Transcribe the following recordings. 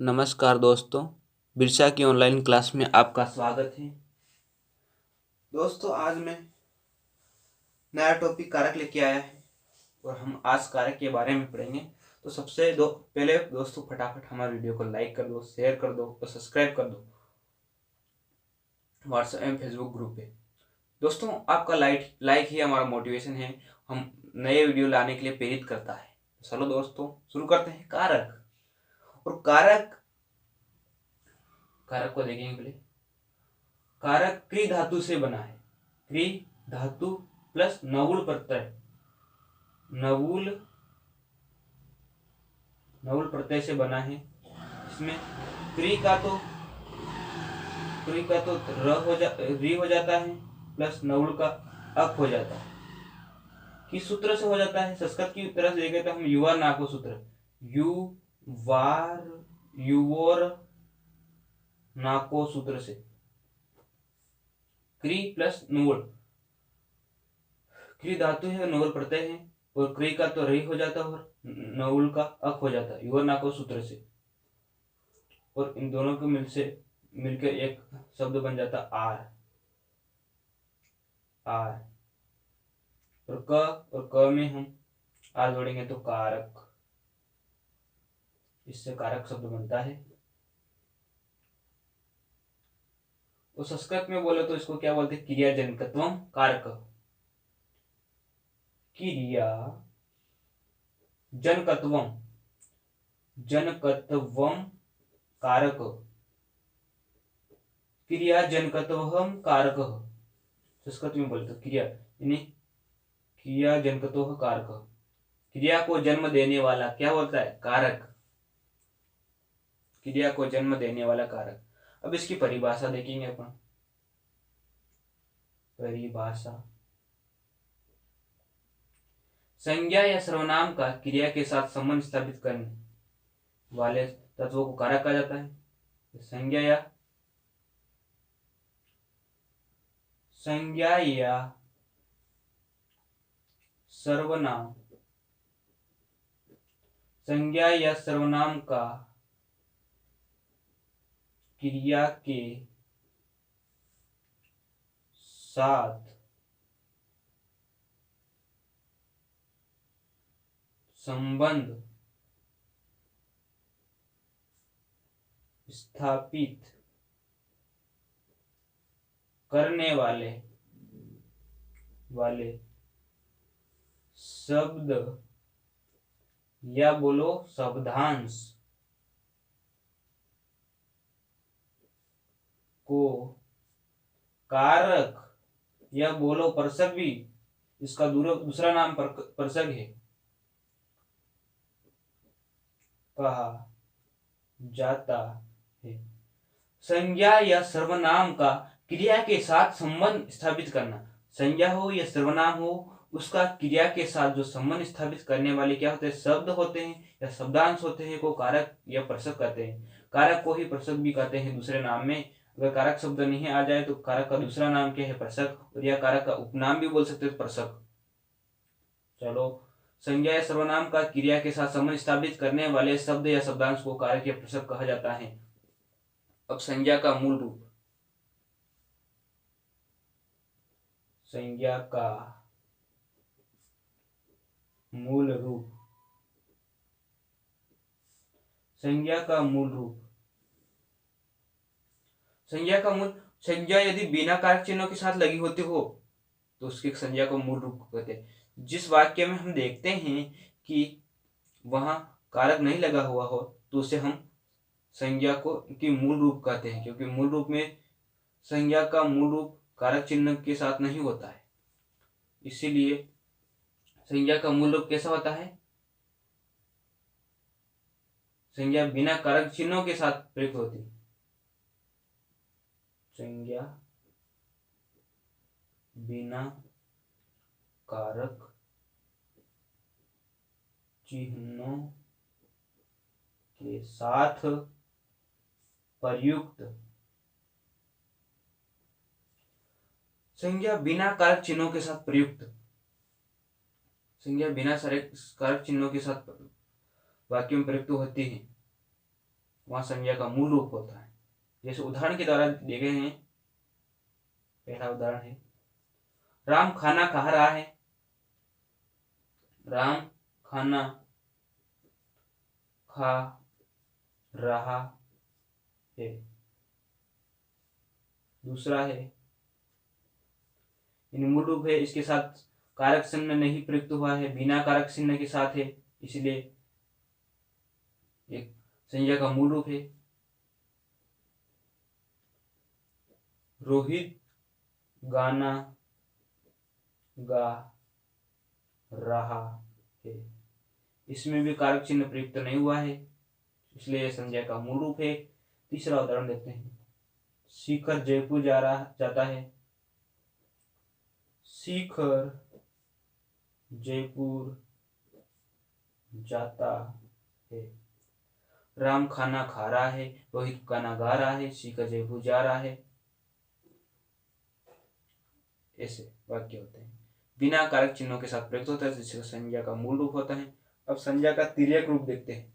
नमस्कार दोस्तों, बिरसा की ऑनलाइन क्लास में आपका स्वागत है। दोस्तों, आज मैं नया टॉपिक कारक लेके आया है और हम आज कारक के बारे में पढ़ेंगे। तो सबसे पहले दोस्तों फटाफट हमारे वीडियो को लाइक कर दो, शेयर कर दो और सब्सक्राइब कर दो व्हाट्सएप एवं फेसबुक ग्रुप पे। दोस्तों, आपका लाइक ही हमारा मोटिवेशन है, हम नए वीडियो लाने के लिए प्रेरित करता है। चलो दोस्तों शुरू करते हैं। कारक और कारक को देखेंगे पहले। कारक क्री धातु से बना है। क्री धातु प्लस नवुल प्रत्यय, नवुल प्रत्यय से बना है। इसमें क्री का तो री हो जाता है प्लस नवुल का अक हो जाता है। किस सूत्र से हो जाता है? संस्कृत की तरह से देखें तो हम युवा नाको सूत्र, युवोर नाको सूत्र से क्री प्लस नवुल। क्री धातु है, नवुल प्रत्यय है और क्री का तो रही हो जाता है और नवुल का अक हो जाता है युवा नाको सूत्र से। और इन दोनों को मिलकर एक शब्द बन जाता आर। और क में हम आर जोड़ेंगे तो कारक। इससे कारक शब्द बनता है। और संस्कृत में बोले तो इसको क्या बोलते हैं? क्रियाजनकत्वम कारक। क्रिया जनकत्वम कारक। क्रिया जनकत्वम कारक। संस्कृत में बोलते क्रिया यानी क्रिया जनकत्व कारक। क्रिया को जन्म देने वाला क्या होता है? कारक। क्रिया को जन्म देने वाला कारक। अब इसकी परिभाषा देखेंगे अपन। परिभाषा, संज्ञा या सर्वनाम का क्रिया के साथ संबंध स्थापित करने वाले तत्वों को कारक कहा जाता है। संज्ञा या सर्वनाम, संज्ञा या सर्वनाम का क्रिया के साथ संबंध स्थापित करने वाले शब्द या बोलो शब्दांश को कारक या बोलो परसक भी, इसका दूसरा नाम परसक है, कहा जाता है। संज्ञा या सर्वनाम का क्रिया के साथ संबंध स्थापित करना। संज्ञा हो या सर्वनाम हो, उसका क्रिया के साथ जो संबंध स्थापित करने वाले क्या होते हैं? शब्द होते हैं या शब्दांश होते हैं, को कारक या परसक कहते हैं। कारक को ही परसक भी कहते हैं दूसरे नाम में। अगर कारक शब्द नहीं आ जाए तो कारक का दूसरा नाम क्या है? परसक। और या कारक का उपनाम भी बोल सकते हैं, परसक। चलो, संज्ञा या सर्वनाम का क्रिया के साथ संबंध स्थापित करने वाले शब्द या शब्दांश को कारक या परसक कहा जाता है। अब संज्ञा का मूल रूप। संज्ञा का मूल रूप। संज्ञा का मूल रूप। संज्ञा यदि बिना कारक चिन्हों के साथ लगी होती हो तो उसकी संज्ञा को मूल रूप कहते हैं। जिस वाक्य में हम देखते हैं कि वहां कारक नहीं लगा हुआ हो तो उसे हम संज्ञा की मूल रूप कहते हैं, क्योंकि मूल रूप में संज्ञा का मूल रूप कारक चिन्ह के साथ नहीं होता है। इसीलिए संज्ञा का मूल रूप कैसा होता है? संज्ञा बिना कारक चिन्हों के साथ प्रयुक्त होती है। संज्ञा बिना कारक चिन्हों के साथ प्रयुक्त। संज्ञा बिना कारक चिन्हों के साथ प्रयुक्त। संज्ञा बिना कारक चिन्हों के साथ वाक्य में प्रयुक्त होती है। वहां संज्ञा का मूल रूप होता है। जैसे उदाहरण के द्वारा दिए गए हैं। पहला उदाहरण है, राम खाना खा रहा है। राम खाना खा रहा है। दूसरा है, मूल रूप है, इसके साथ कारक चिन्ह नहीं प्रयुक्त हुआ है, बिना कारक चिन्ह के साथ है, इसलिए एक संज्ञा का मूल रूप है। रोहित गाना गा रहा है, इसमें भी कारक चिन्ह प्रयुक्त नहीं हुआ है, इसलिए यह संज्ञा का मूल रूप है। तीसरा उदाहरण देखते हैं, शिखर जयपुर जाता है। शिखर जयपुर जाता है। राम खाना खा रहा है, रोहित गाना गा रहा है, शिखर जयपुर जा रहा है। ऐसे वाक्य होते हैं, बिना कारक चिन्हों के साथ प्रयुक्त होता है, जिससे संज्ञा का मूल रूप होता है। अब संज्ञा का तिर्यक रूप देखते हैं।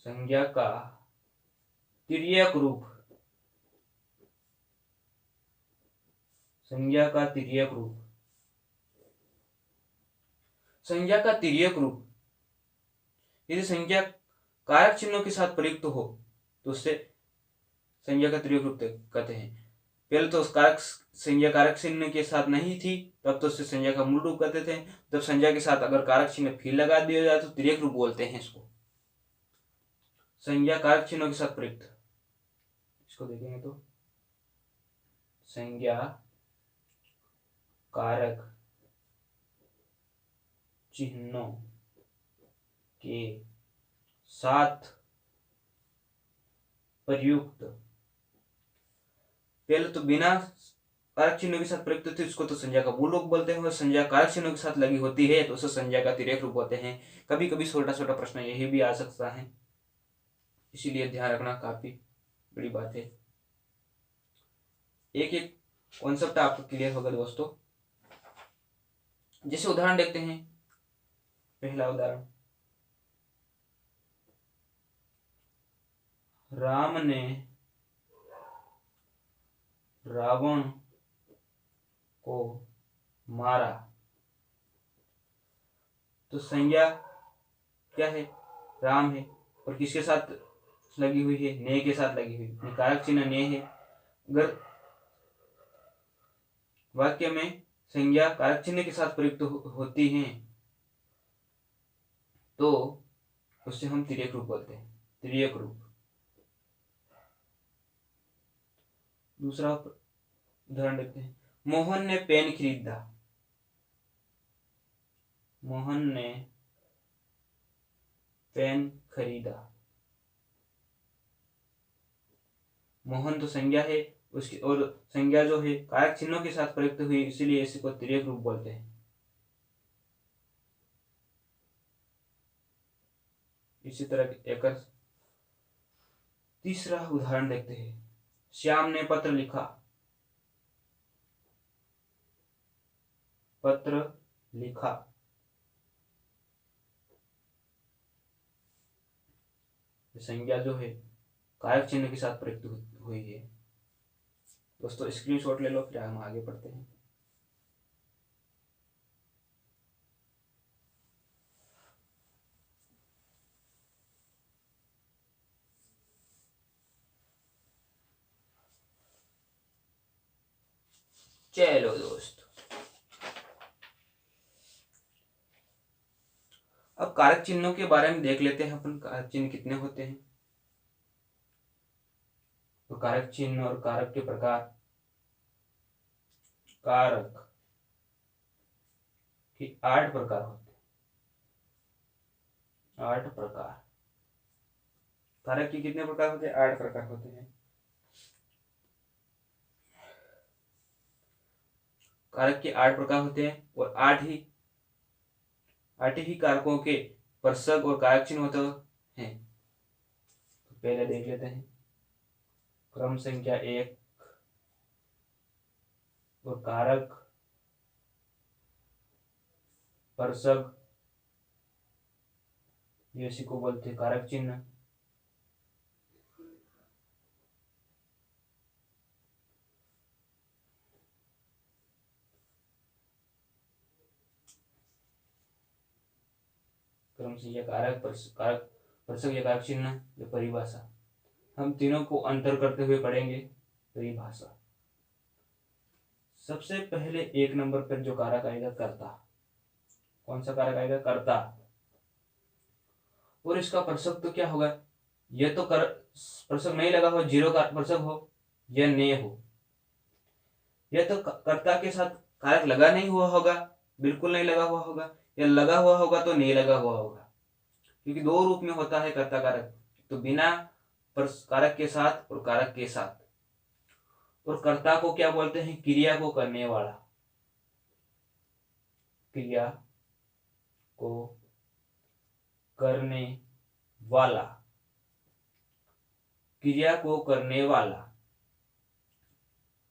संज्ञा का तिर्यक रूप, संज्ञा का तिर्यक रूप, संज्ञा का तिर्यक रूप, यदि संज्ञा कारक चिन्हों के साथ प्रयुक्त हो तो उससे संज्ञा का तिर्यक रूप कहते हैं। पहले तो कारक संज्ञा कारक चिन्ह के साथ नहीं थी, तब तो उससे संज्ञा का मूल रूप कहते थे। जब संज्ञा के साथ अगर कारक चिन्ह फिर लगा दिया जाए तो तिर्यक रूप बोलते हैं इसको। संज्ञा कारक चिन्हों के साथ प्रयुक्त, इसको देखेंगे तो संज्ञा कारक चिन्हों के साथ प्रयुक्त, पहले तो बिना कारक चिन्हों के साथ प्रयुक्त थी, उसको तो संज्ञा का मूल रूप बोलते हैं, और संज्ञा कारक चिन्हों के साथ लगी होती है तो उसे संज्ञा का तिर्यक रूप होते हैं। कभी कभी छोटा छोटा प्रश्न यही भी आ सकता है, इसीलिए ध्यान रखना काफी बड़ी बात है। एक एक कॉन्सेप्ट आपको क्लियर होगा दोस्तों। जैसे उदाहरण देखते हैं। पहला उदाहरण, राम ने रावण को मारा, तो संज्ञा क्या है, राम है, और किसके साथ लगी हुई है, ने के साथ लगी हुई, कारक चिन्ह ने है। अगर वाक्य में संज्ञा कारक चिन्ह के साथ प्रयुक्त होती है तो उससे हम तिर्यक रूप बोलते हैं, तिर्यक रूप। दूसरा उदाहरण देखते हैं, मोहन ने पेन खरीदा। मोहन ने पेन खरीदा, मोहन तो संज्ञा है उसकी, और संज्ञा जो है कारक चिन्हों के साथ प्रयुक्त हुई, इसीलिए इसी को तिर्यक रूप बोलते हैं। इसी तरह एक तीसरा उदाहरण देखते हैं, श्याम ने पत्र लिखा। पत्र लिखा, संज्ञा जो है कारक चिन्ह के साथ प्रयुक्त हुई है। दोस्तों स्क्रीनशॉट ले लो, फिर हम आगे बढ़ते हैं। चलो दोस्त, अब कारक चिन्हों के बारे में देख लेते हैं अपन, कारक चिन्ह कितने होते हैं। तो कारक चिन्ह और कारक के प्रकार, कारक के 8 प्रकार होते हैं, 8 प्रकार। कारक के कितने प्रकार होते हैं, 8 प्रकार होते हैं। कारक के 8 प्रकार होते हैं, और 8 ही कारकों के स्पर्शक और कारक चिन्ह होते हैं। तो पहले देख लेते हैं, क्रम संख्या 1 और कारक, स्पर्शक, ये इसी को बोलते हैं कारक चिन्ह। क्रम संज्ञा, कारक, कारक, प्रसंग या कारक चिन्ह या परिभाषा, हम तीनों को अंतर करते हुए पढ़ेंगे। परिभाषा, सबसे पहले 1 नंबर पर जो कारक आएगा कर्ता। कौन सा कारक आएगा? कर्ता। और इसका प्रसंग तो क्या होगा? यह तो कर प्रसंग नहीं लगा हो, जीरो का प्रसंग हो या ने हो। यह तो कर्ता के साथ कारक लगा नहीं हुआ होगा, बिल्कुल नहीं लगा हुआ होगा, या लगा हुआ होगा तो नहीं लगा हुआ होगा, क्योंकि 2 रूप में होता है कर्ता कारक, तो बिना कारक के साथ और कारक के साथ। और कर्ता को क्या बोलते हैं? क्रिया को करने वाला। क्रिया को करने वाला, क्रिया को करने वाला।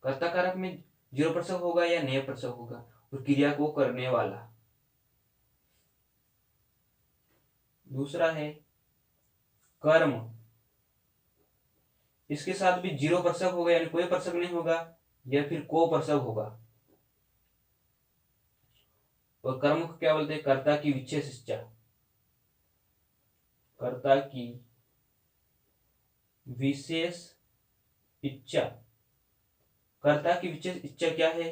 कर्ता कारक में 0 प्रसंग होगा या नए प्रसंग होगा, और क्रिया को करने वाला। दूसरा है कर्म, इसके साथ भी 0 प्रसंग होगा, यानी कोई प्रसंग नहीं होगा, या फिर को प्रसंग होगा। और कर्म को क्या बोलते हैं? कर्ता की विशेष इच्छा। कर्ता की विशेष इच्छा, कर्ता की विशेष इच्छा क्या है?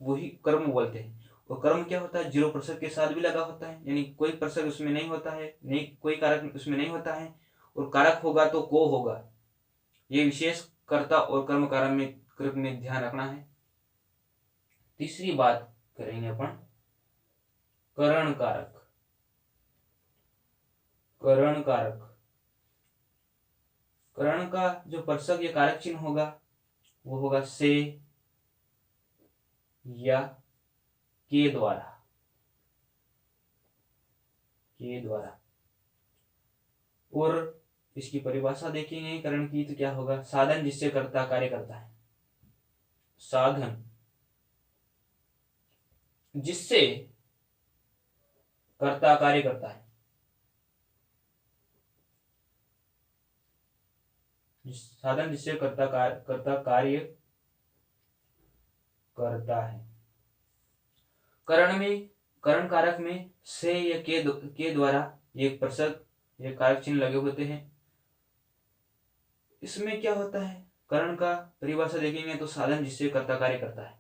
वही कर्म बोलते हैं। और कर्म क्या होता है? 0 प्रसंग के साथ भी लगा होता है, यानी कोई प्रसंग उसमें नहीं होता है, नहीं कोई कारक उसमें नहीं होता है, और कारक होगा तो को होगा। ये विशेष कर्ता और कर्म कारक में ध्यान रखना है। तीसरी बात करेंगे अपन करण कारक। करण कारक, करण का जो प्रसंग या कारक चिन्ह होगा वो होगा से या के द्वारा। के द्वारा। और इसकी परिभाषा देखेंगे करण की, तो क्या होगा? साधन जिससे कर्ता कार्य करता है। साधन जिससे कर्ता कार्य करता है। साधन जिससे कर्ता कार्य करता है। करण में, करण कारक में से या के द्वारा एक प्रसंग या कारक चिन्ह लगे होते हैं। इसमें क्या होता है? करण का परिभाषा देखेंगे तो साधन जिससे कर्ता कार्य करता है,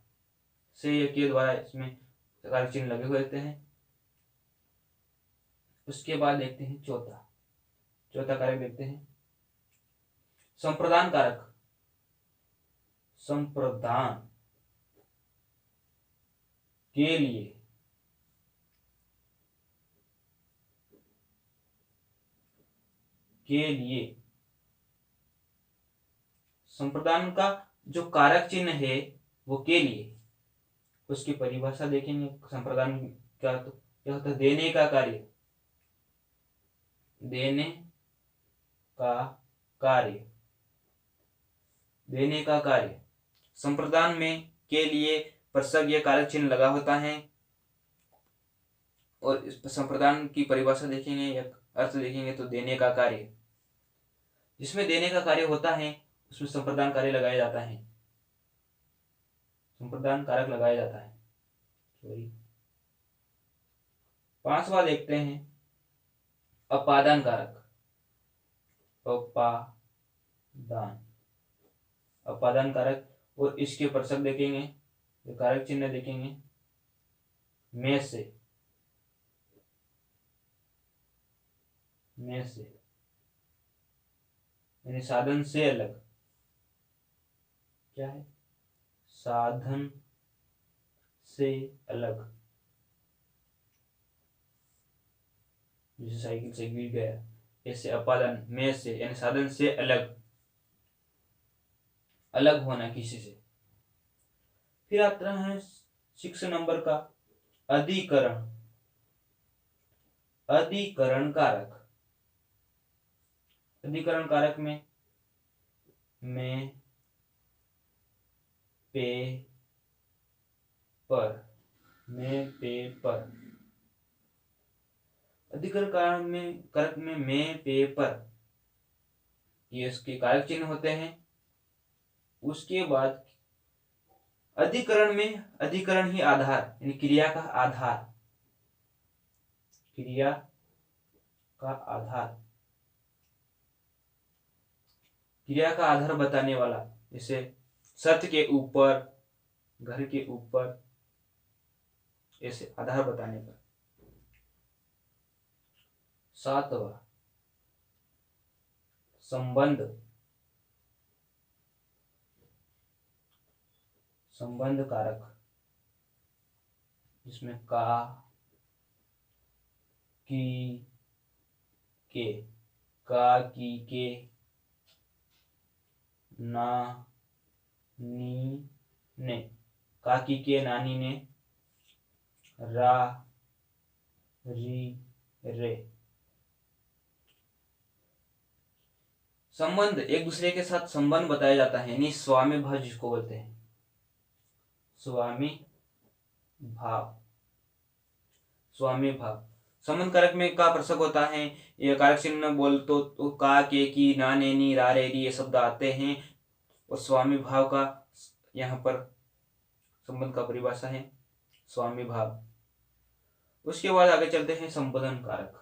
से या के द्वारा इसमें कारक चिन्ह लगे हुए होते हैं। उसके बाद देखते हैं चौथा कारक देखते हैं संप्रदान कारक। संप्रदान के लिए संप्रदान का जो कारक चिन्ह है वो के लिए, उसकी परिभाषा देखेंगे। संप्रदान क्या होता है? देने का कार्य। देने का कार्य। देने का कार्य। संप्रदान में के लिए प्रसंग या कारक चिन्ह लगा होता है। और इस संप्रदान की परिभाषा देखेंगे या अर्थ देखेंगे तो देने का कार्य। जिसमें देने का कार्य होता है उसमें संप्रदान कार्य लगाया जाता है, संप्रदान कारक लगाया जाता है। सॉरी। 5वां देखते हैं अपादान कारक। अपादान कारक, और इसके प्रसंग देखेंगे, कारक चिन्ह देखेंगे में से यानी साधन से अलग। क्या है? साधन से अलग। जैसे साइकिल से गिर गया, ऐसे अपादान में से यानी साधन से अलग, अलग होना किसी से। फिर आता है 6 नंबर का अधिकरण। अधिकरण कारक। अधिकरण कारक में पे पर अधिकरण कारक में मैं, पे, पर, ये इसके कारक चिन्ह होते हैं। उसके बाद अधिकरण में अधिकरण ही आधार यानी क्रिया का आधार, क्रिया का आधार, क्रिया का आधार बताने वाला, जैसे छत के ऊपर, घर के ऊपर, ऐसे आधार बताने पर। सातवां संबंध, संबंध कारक, जिसमें का, की, के, का, की, के, ना, नी, ने, का, की, के, नानी, ने, रा, री, रे। संबंध एक दूसरे के साथ संबंध बताया जाता है, यानी स्वामी भाव जिसको बोलते हैं, स्वामी भाव, स्वामी भाव। संबंध कारक में का प्रसंग होता है, ये कारक चिन्ह बोल तो का, के, की, ना, ने, नी, रा, रे, री ये शब्द आते हैं। और स्वामी भाव का यहाँ पर संबंध का परिभाषा है स्वामी भाव। उसके बाद आगे चलते हैं संबोधन कारक।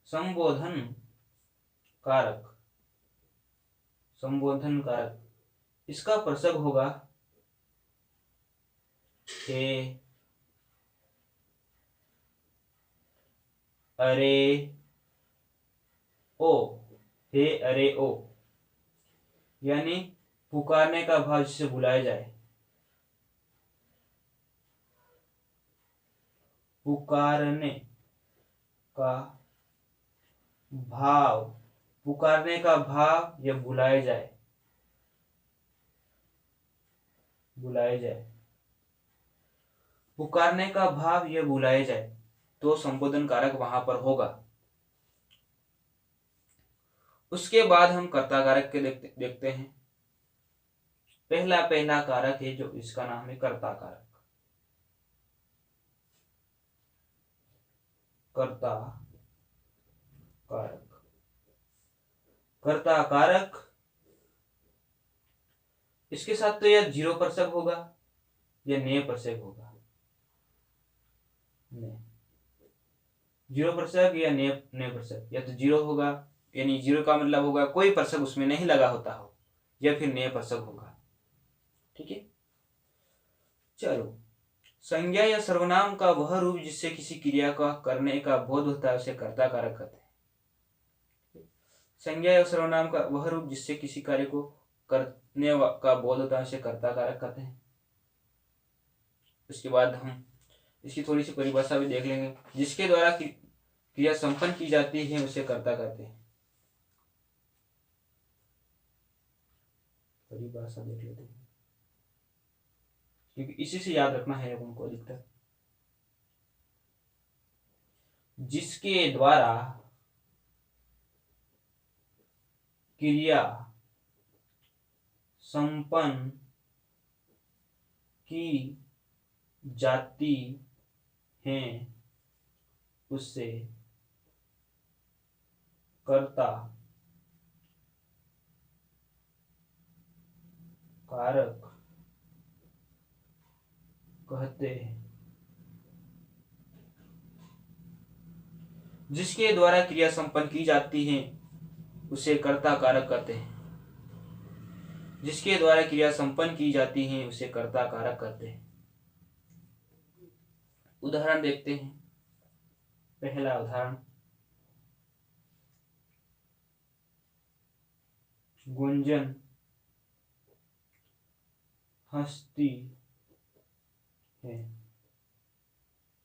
संबोधन कारक, संबोधन कारक, इसका प्रसंग होगा हे, अरे, ओ, हे, अरे, ओ, यानी पुकारने का भाव जिसे बुलाया जाए, पुकारने का भाव, पुकारने का भाव या बुलाया जाए, बुलाया जाए, पुकारने का भाव या बुलाया जाए, तो संबोधन कारक वहां पर होगा। उसके बाद हम कर्ता कारक के देखते हैं। पहला कारक है जो इसका नाम है कर्ता कारक। कर्ता कारक, कर्ता कारक, इसके साथ तो या जीरो प्रसंग होगा या नए प्रसंग होगा, जीरो प्रसंग या नए प्रसंग, या तो जीरो होगा यानी जीरो का मतलब होगा कोई प्रसंग उसमें नहीं लगा होता हो, या फिर नए प्रसंग होगा। ठीक है, चलो। संज्ञा या सर्वनाम का वह रूप जिससे किसी क्रिया का करने का बोध होता है उसे कर्ता कारक कहते हैं। संज्ञा या सर्वनाम का वह रूप जिससे किसी कार्य को करने का बोध होता है उसे कर्ता कारक कहते हैं। उसके बाद हम इसकी थोड़ी सी परिभाषा भी देख लेंगे। जिसके द्वारा क्रिया संपन्न की जाती है उसे कर्ता कहते हैं। परिभाषा देख लेते हैं क्योंकि इसी से याद रखना है उनको अधिकतर। जिसके द्वारा क्रिया संपन्न की जाती है उसे कर्ता कारक कहते हैं। जिसके द्वारा क्रिया संपन्न की जाती है उसे कर्ता कारक कहते हैं। जिसके द्वारा क्रिया संपन्न की जाती है उसे कर्ता कारक कहते हैं। उदाहरण देखते हैं। पहला उदाहरण, गुंजन हंसती है,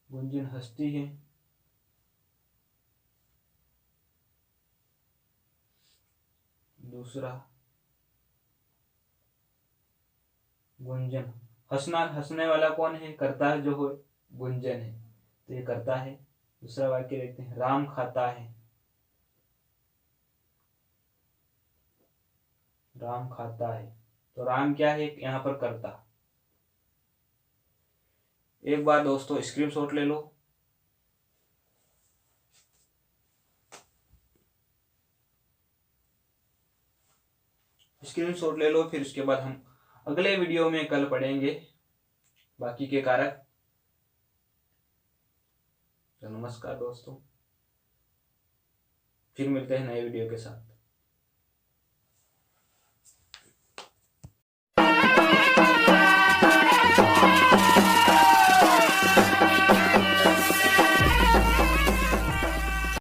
गुंजन हंसती है। दूसरा, गुंजन, हंसना, हंसने वाला कौन है, कर्ता जो हो गुंजन है, तो ये कर्ता है। दूसरा वाक्य देखते हैं, राम खाता है, राम खाता है, तो राम क्या है यहाँ पर कर्ता। एक बार दोस्तों स्क्रीनशॉट ले लो। स्क्रीनशॉट ले लो, फिर उसके बाद हम अगले वीडियो में कल पढ़ेंगे बाकी के कारक। तो नमस्कार दोस्तों, फिर मिलते हैं नए वीडियो के साथ।